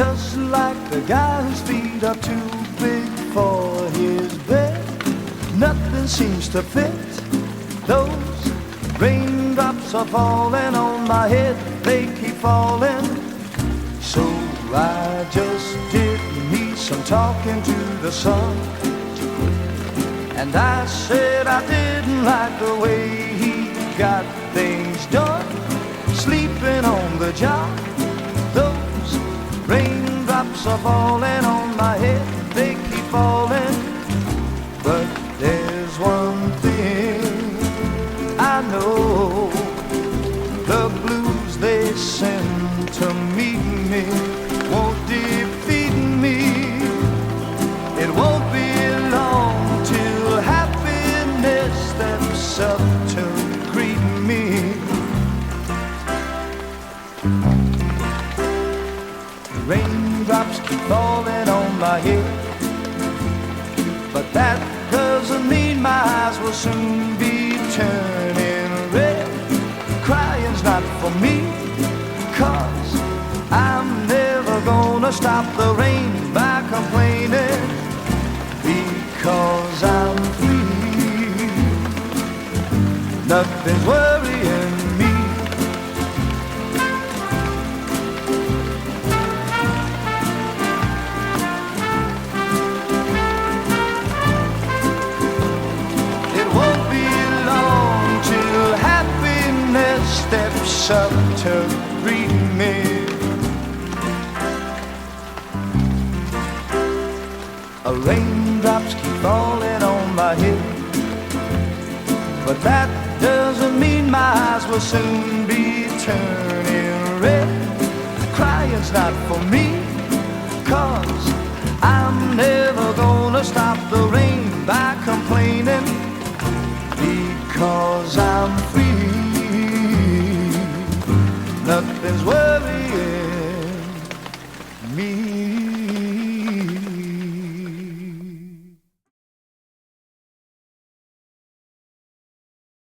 just like the guy whose feet are too big for his bed. Nothing seems to fit. Those raindrops are falling on my head, they keep falling. So I just did me some talking to the sun, and I said I didn't like the way he got things done, sleeping on the job. Those raindrops are falling on my head, they keep falling. But there's one thing I know, the blues they send to meet me won't defeat me. It won't be long till happiness steps up to greet me. Raindrops keep falling on my head, but that doesn't mean my eyes will soon be turning red. Crying's not for me, 'cause I'm never gonna stop the rain by complaining, because I'm free. Nothing's worrying me. Steps up to greet me. Raindrops keep falling on my head, but that doesn't mean my eyes will soon be turning red. Crying's not for me, 'cause I'm never gonna stop the rain by complaining, because I'm free. Nothing's worth